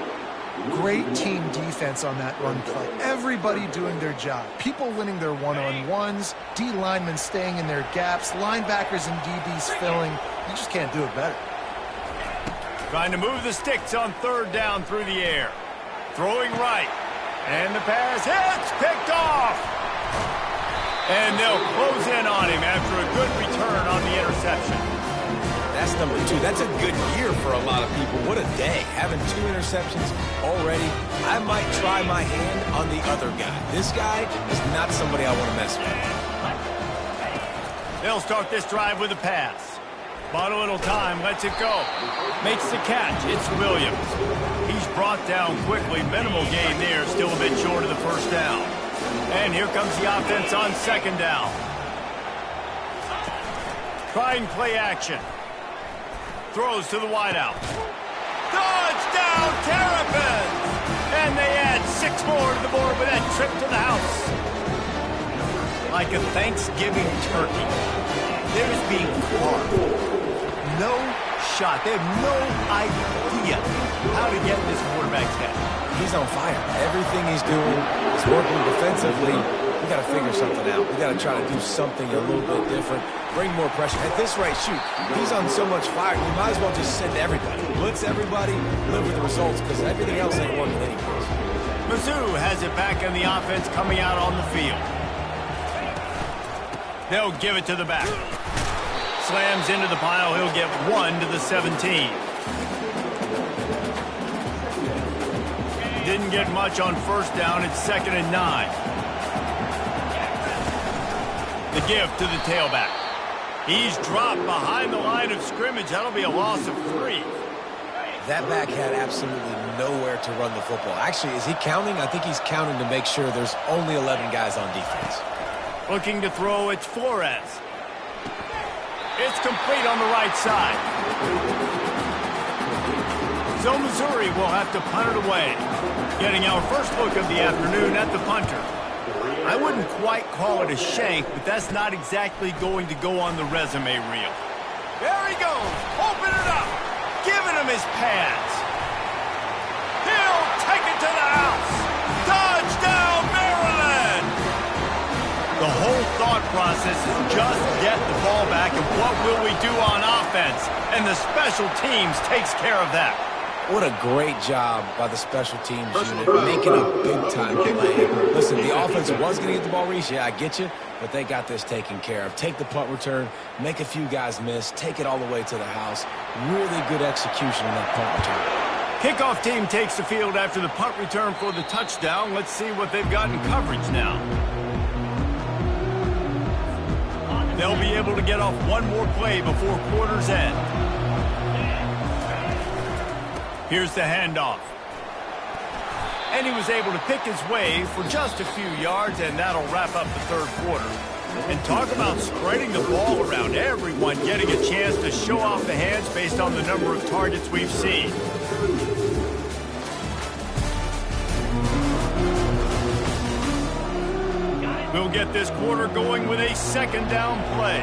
Speaker 2: Great team defense on that run play. Everybody doing their job. People winning their one-on-ones, D linemen staying in their gaps, linebackers and DBs filling. You just can't do it better.
Speaker 1: Trying to move the sticks on 3rd down through the air. Throwing right. And the pass hits, picked off. And they'll close in on him after a good return on the interception.
Speaker 3: That's number 2. That's a good year for a lot of people. What a day. Having 2 interceptions already. I might try my hand on the other guy. This guy is not somebody I want to mess with.
Speaker 1: They'll start this drive with a pass. Bought a little time, lets it go. Makes the catch. It's Williams. He's brought down quickly. Minimal gain there. Still a bit short of the 1st down. And here comes the offense on 2nd down. Try and play action. Throws to the wideout. Touchdown, Terrapins! And they add 6 more to the board with that trip to the house. Like a Thanksgiving turkey. They're just being carved. No shot. They have no idea how to get in this quarterback's head.
Speaker 3: He's on fire. Everything he's doing is working defensively. We got to figure something out. We got to try to do something a little bit different. Bring more pressure. At this rate, shoot, he's on so much fire, you might as well just send everybody. Blitz everybody, live with the results, because everything else ain't working anyways.
Speaker 1: Mizzou has it back in the offense coming out on the field. They'll give it to the back. Slams into the pile. He'll get 1 to the 17. Didn't get much on 1st down. It's 2nd and 9. The give to the tailback. He's dropped behind the line of scrimmage. That'll be a loss of 3.
Speaker 3: That back had absolutely nowhere to run the football. Actually, is he counting? I think he's counting to make sure there's only 11 guys on defense.
Speaker 1: Looking to throw, it's Flores. It's It's complete on the right side. So Missouri will have to punt it away. Getting our first look of the afternoon at the punter. I wouldn't quite call it a shank, but that's not exactly going to go on the resume reel. There he goes, open it up, giving him his pads. He'll take it to the house. Touchdown, Maryland! The whole thought process is just get the ball back, and what will we do on offense? And the special teams takes care of that.
Speaker 3: What a great job by the special teams unit, making a big-time play. Listen, the offense was going to get the ball reached. Yeah, I get you, but they got this taken care of. Take the punt return, make a few guys miss, take it all the way to the house. Really good execution on that punt return.
Speaker 1: Kickoff team takes the field after the punt return for the touchdown. Let's see what they've got in coverage now. They'll be able to get off one more play before quarter's end. Here's the handoff. And he was able to pick his way for just a few yards, and that'll wrap up the third quarter. And talk about spreading the ball around, everyone getting a chance to show off the hands based on the number of targets we've seen. We'll get this quarter going with a second down play.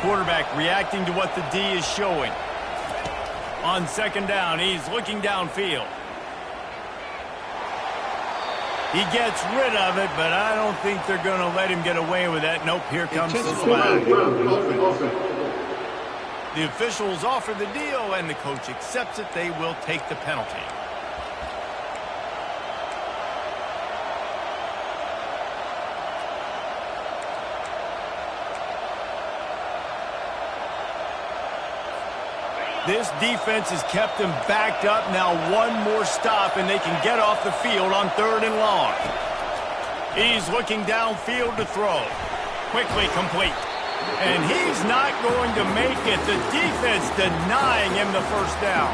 Speaker 1: Quarterback reacting to what the D is showing. On second down, he's looking downfield. He gets rid of it, but I don't think they're going to let him get away with that. Nope, here comes the flag. The officials offer the deal, and the coach accepts it. They will take the penalty. This defense has kept them backed up. Now one more stop, and they can get off the field on third and long. He's looking downfield to throw. Quickly complete. And he's not going to make it. The defense denying him the first down.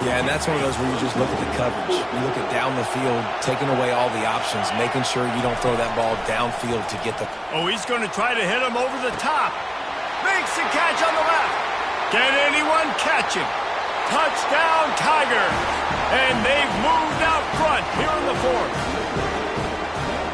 Speaker 3: Yeah, and that's one of those where you just look at the coverage. You look at down the field, taking away all the options, making sure you don't throw that ball downfield to get the...
Speaker 1: Oh, he's going to try to hit him over the top. Makes the catch on the left. Can anyone catch him? Touchdown, Tigers. And they've moved out front here in the fourth.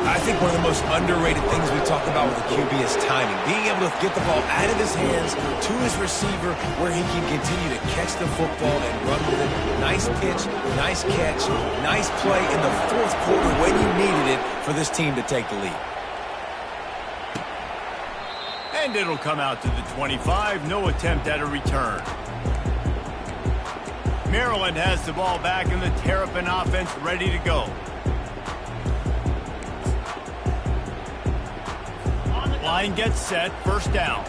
Speaker 3: I think one of the most underrated things we talk about with the QB is timing. Being able to get the ball out of his hands to his receiver where he can continue to catch the football and run with it. Nice pitch, nice catch, nice play in the fourth quarter when you needed it for this team to take the lead.
Speaker 1: And it'll come out to the 25. No attempt at a return. Maryland has the ball back and the Terrapin offense ready to go. Line gets set, first down.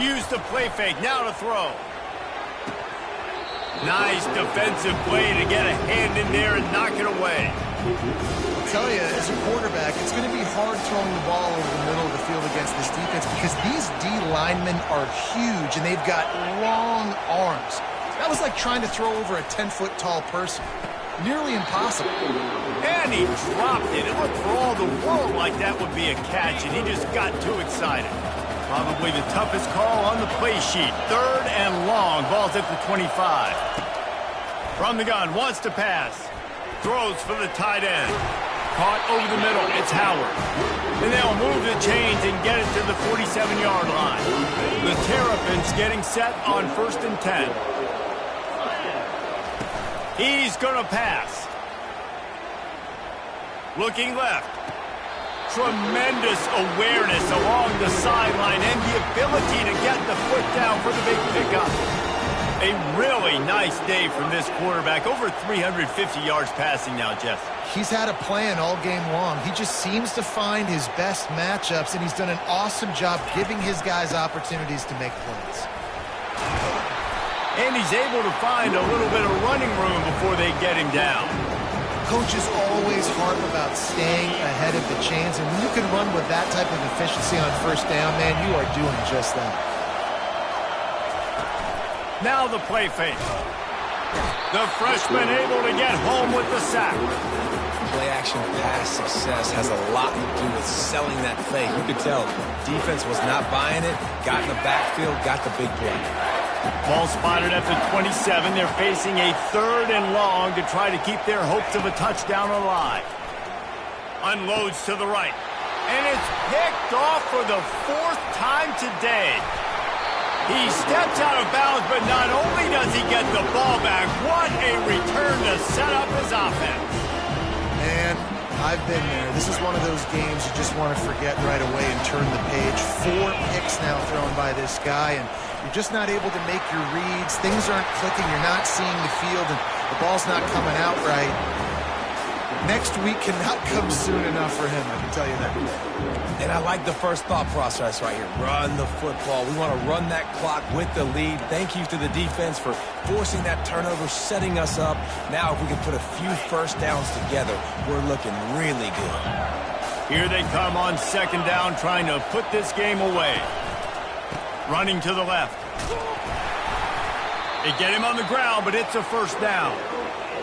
Speaker 1: Use the play fake, now to throw. Nice defensive play to get a hand in there and knock it away.
Speaker 2: I'll tell you, as a quarterback, it's going to be hard throwing the ball over the middle of the field against this defense because these D linemen are huge and they've got long arms. That was like trying to throw over a 10-foot tall person. Nearly impossible.
Speaker 1: And he dropped it. It looked for all the world like that would be a catch, and he just got too excited. Probably the toughest call on the play sheet. Third and long. Ball's at the 25. From the gun, wants to pass. Throws for the tight end. Caught over the middle. It's Howard. And they'll move the chains and get it to the 47-yard line. The Terrapins getting set on 1st and 10. He's going to pass. Looking left. Tremendous awareness along the sideline and the ability to get the foot down for the big pickup. A really nice day from this quarterback. Over 350 yards passing now, Jeff.
Speaker 2: He's had a plan all game long. He just seems to find his best matchups, and he's done an awesome job giving his guys opportunities to make plays.
Speaker 1: And he's able to find a little bit of running room before they get him down.
Speaker 2: Coaches always harp about staying ahead of the chains, and when you can run with that type of efficiency on first down, man, you are doing just that.
Speaker 1: Now the play fake. The freshman able to get home with the sack.
Speaker 3: Play-action pass success has a lot to do with selling that fake. You could tell defense was not buying it, got in the backfield, got the big play.
Speaker 1: Ball spotted at the 27. They're facing a 3rd and long to try to keep their hopes of a touchdown alive. Unloads to the right. And it's picked off for the 4th time today. He steps out of bounds, but not only does he get the ball back, what a return to set up his offense.
Speaker 2: And I've been there. This is one of those games you just want to forget right away and turn the page. 4 picks now thrown by this guy, and you're just not able to make your reads. Things aren't clicking. You're not seeing the field, and the ball's not coming out right. Next week cannot come soon enough for him, I can tell you that.
Speaker 3: And I like the first thought process right here. Run the football. We want to run that clock with the lead. Thank you to the defense for forcing that turnover, setting us up. Now if we can put a few first downs together, we're looking really good.
Speaker 1: Here they come on 2nd down, trying to put this game away. Running to the left. They get him on the ground, but it's a 1st down.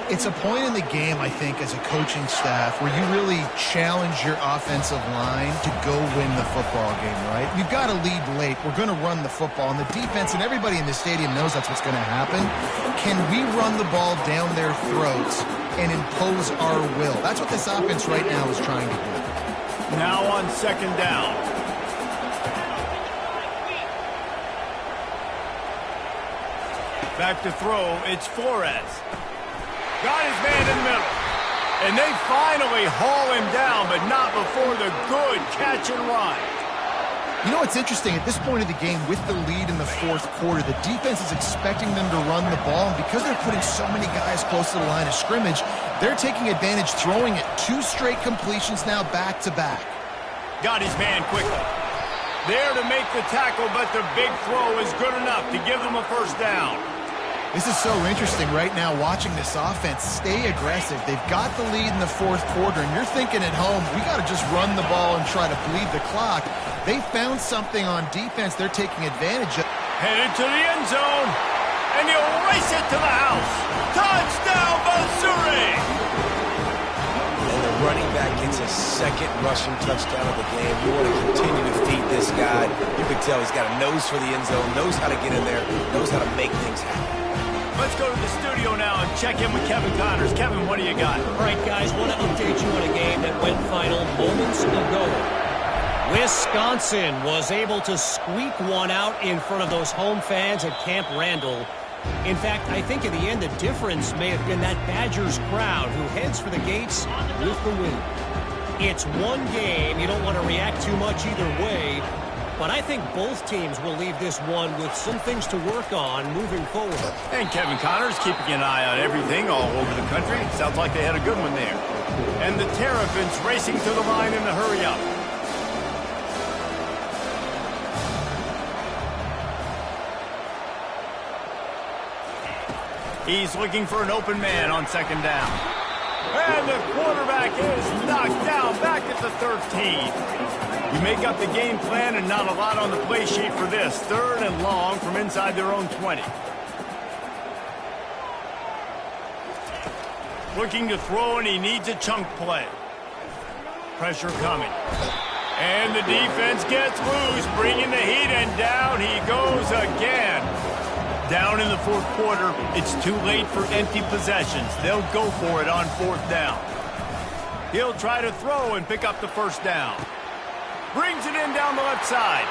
Speaker 2: It's a point in the game, I think, as a coaching staff where you really challenge your offensive line to go win the football game, right? You've got to lead late. We're going to run the football, and the defense and everybody in the stadium knows that's what's going to happen. Can we run the ball down their throats and impose our will? That's what this offense right now is trying to do.
Speaker 1: Now on 2nd down. Back to throw, it's Flores. Got his man in the middle. And they finally haul him down, but not before the good catch and run.
Speaker 2: You know what's interesting? At this point of the game, with the lead in the 4th quarter, the defense is expecting them to run the ball, and because they're putting so many guys close to the line of scrimmage, they're taking advantage, throwing it 2 straight completions now back-to-back.
Speaker 1: Got his man quickly. There to make the tackle, but the big throw is good enough to give them a 1st down.
Speaker 2: This is so interesting right now, watching this offense stay aggressive. They've got the lead in the 4th quarter, and you're thinking at home, we got to just run the ball and try to bleed the clock. They found something on defense they're taking advantage of.
Speaker 1: Headed to the end zone, and he'll race it to the house. Touchdown, Missouri!
Speaker 3: And the running back gets his 2nd rushing touchdown of the game. You want to continue to feed this guy. You can tell he's got a nose for the end zone, knows how to get in there, knows how to make things happen.
Speaker 1: Let's go to the studio now and check in with Kevin Connors. Kevin, what do you got?
Speaker 4: All right, guys, want to update you on a game that went final moments ago. Wisconsin was able to squeak one out in front of those home fans at Camp Randall. In fact, I think in the end the difference may have been that Badgers crowd who heads for the gates with the win. It's one game. You don't want to react too much either way. But I think both teams will leave this one with some things to work on moving forward.
Speaker 1: And Kevin Connors keeping an eye on everything all over the country. Sounds like they had a good one there. And the Terrapins racing to the line in the hurry-up. He's looking for an open man on 2nd down. And the quarterback is knocked down back at the 13. You make up the game plan and not a lot on the play sheet for this. 3rd and long from inside their own 20. Looking to throw, and he needs a chunk play. Pressure coming. And the defense gets loose, bringing the heat, and down he goes again. Down in the 4th quarter, it's too late for empty possessions. They'll go for it on 4th down. He'll try to throw and pick up the 1st down. Brings it in down the left side.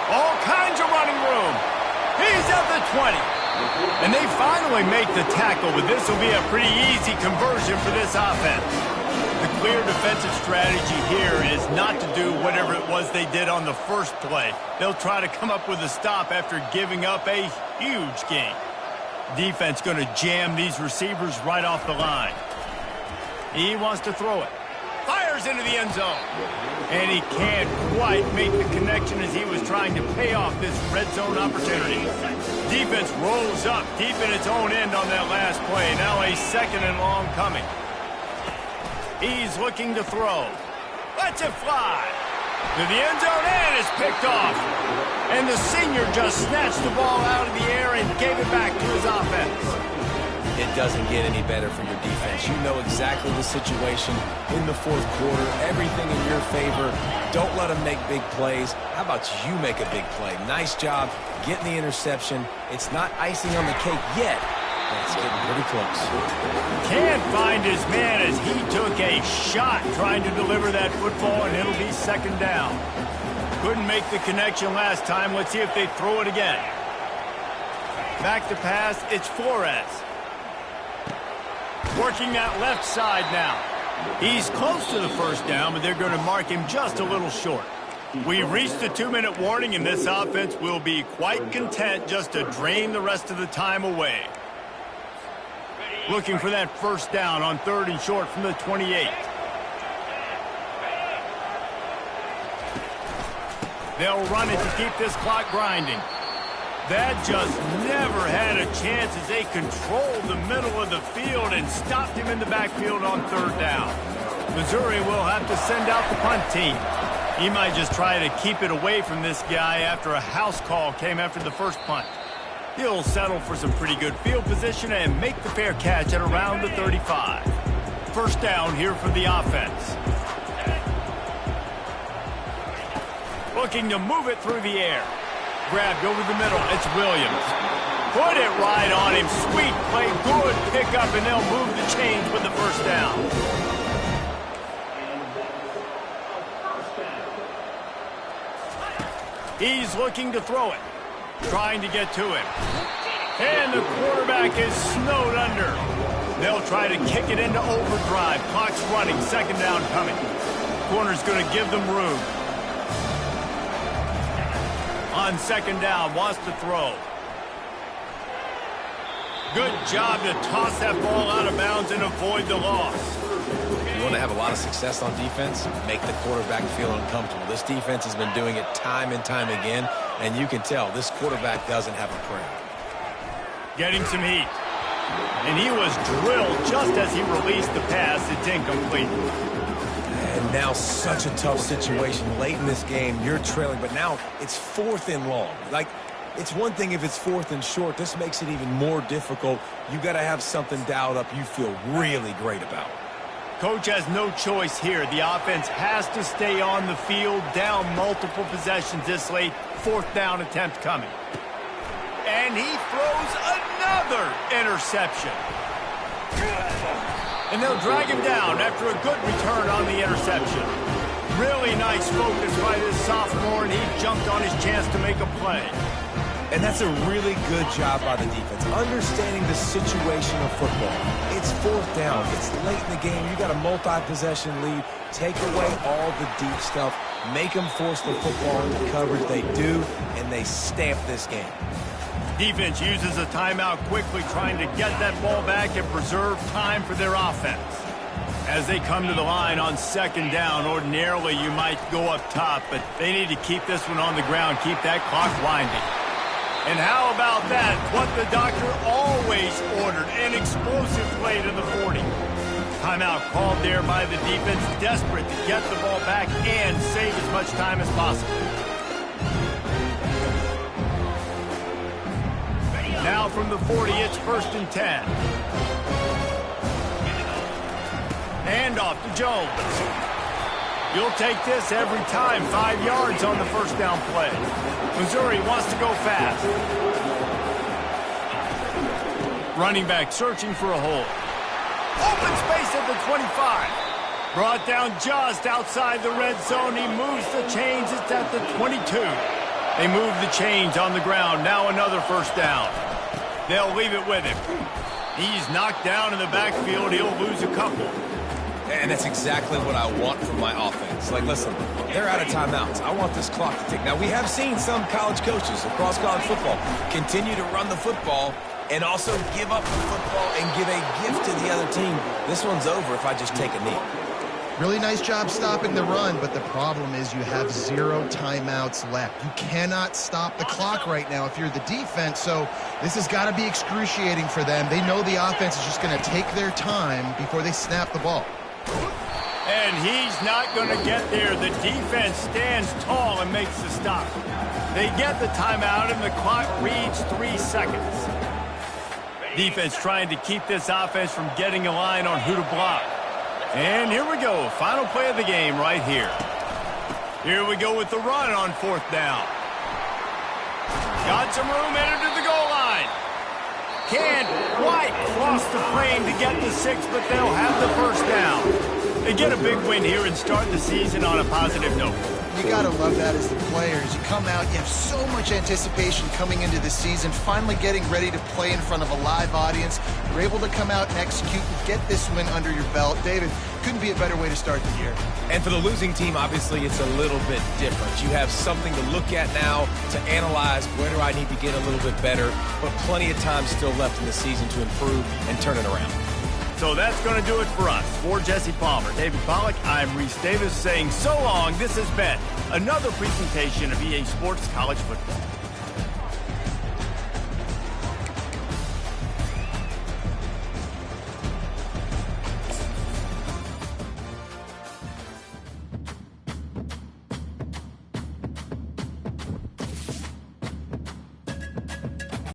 Speaker 1: All kinds of running room. He's at the 20. And they finally make the tackle, but this will be a pretty easy conversion for this offense. The clear defensive strategy here is not to do whatever it was they did on the first play. They'll try to come up with a stop after giving up a huge gain. Defense going to jam these receivers right off the line. He wants to throw it. Fires into the end zone. And he can't quite make the connection as he was trying to pay off this red zone opportunity. Defense rolls up deep in its own end on that last play. Now a 2nd and long coming. He's looking to throw. Lets it fly. To the end zone, and it's picked off. And the senior just snatched the ball out of the air and gave it back to his offense.
Speaker 3: it doesn't get any better for your defense. You know exactly the situation in the fourth quarter, everything in your favor. Don't let them make big plays. How about you make a big play? Nice job getting the interception. It's not icing on the cake yet, but it's getting pretty close.
Speaker 1: Can't find his man as he took a shot trying to deliver that football, and it'll be second down. Couldn't make the connection last time. Let's see if they throw it again. Back to pass, it's Flores. Working that left side now. He's close to the first down, but they're going to mark him just a little short. We've reached the 2-minute warning, and this offense will be quite content just to drain the rest of the time away. Looking for that first down on 3rd and short from the 28. They'll run it to keep this clock grinding. That just never had a chance as they controlled the middle of the field and stopped him in the backfield on 3rd down. Missouri will have to send out the punt team. He might just try to keep it away from this guy after a house call came after the first punt. He'll settle for some pretty good field position and make the fair catch at around the 35. First down here for the offense. Looking to move it through the air. Grabbed over the middle. It's Williams. Put it right on him. Sweet play. Good pickup, and they'll move the chains with the first down. He's looking to throw it. Trying to get to him. And the quarterback is snowed under. They'll try to kick it into overdrive. Clock's running. Second down coming. Corner's going to give them room. On second down, wants to throw. Good job to toss that ball out of bounds and avoid the loss.
Speaker 3: You want to have a lot of success on defense, make the quarterback feel uncomfortable. This defense has been doing it time and time again, and you can tell this quarterback doesn't have a prayer.
Speaker 1: Getting some heat. And he was drilled just as he released the pass. It's incomplete.
Speaker 3: And now such a tough situation late in this game. You're trailing, but now it's 4th and long. Like, it's one thing if it's 4th and short. This makes it even more difficult. You got to have something dialed up you feel really great about.
Speaker 1: Coach has no choice here. The offense has to stay on the field, down multiple possessions this late. 4th down attempt coming. And he throws another interception. And they'll drag him down after a good return on the interception. Really nice focus by this sophomore, and he jumped on his chance to make a play.
Speaker 3: And that's a really good job by the defense, understanding the situation of football. It's 4th down. It's late in the game. You got a multi-possession lead. Take away all the deep stuff. Make them force the football into coverage. They do, and they stamp this game.
Speaker 1: Defense uses a timeout quickly, trying to get that ball back and preserve time for their offense. As they come to the line on second down, ordinarily you might go up top, but they need to keep this one on the ground, keep that clock winding. And how about that? What the doctor always ordered, an explosive play to the 40. Timeout called there by the defense, desperate to get the ball back and save as much time as possible. Now from the 40, it's 1st and 10. Handoff to Jones. You'll take this every time. 5 yards on the first down play. Missouri wants to go fast. Running back searching for a hole. Open space at the 25. Brought down just outside the red zone. He moves the chains. It's at the 22. They move the chains on the ground. Now another first down. They'll leave it with him. He's knocked down in the backfield. He'll lose a couple.
Speaker 3: And that's exactly what I want from my offense. Like, listen, they're out of timeouts. I want this clock to tick. Now, we have seen some college coaches across college football continue to run the football and also give up the football and give a gift to the other team. This one's over if I just take a knee.
Speaker 2: Really nice job stopping the run, but the problem is you have 0 timeouts left. You cannot stop the clock right now if you're the defense, so this has got to be excruciating for them. They know the offense is just going to take their time before they snap the ball.
Speaker 1: And he's not going to get there. The defense stands tall and makes the stop. They get the timeout, and the clock reads 3 seconds. Defense trying to keep this offense from getting a line on who to block. And here we go. Final play of the game right here. Here we go with the run on 4th down. Got some room, headed to the goal line. Can't quite cross the frame to get the 6, but they'll have the first down. They get a big win here and start the season on a positive note.
Speaker 2: You got to love that as the players. You come out, you have so much anticipation coming into the season, finally getting ready to play in front of a live audience. You're able to come out and execute and get this win under your belt. David, couldn't be a better way to start the year.
Speaker 3: And for the losing team, obviously, it's a little bit different. You have something to look at now, to analyze where do I need to get a little bit better, but plenty of time still left in the season to improve and turn it around.
Speaker 1: So that's going to do it for us. For Jesse Palmer, David Pollack, I'm Reese Davis saying so long. This has been another presentation of EA Sports College Football.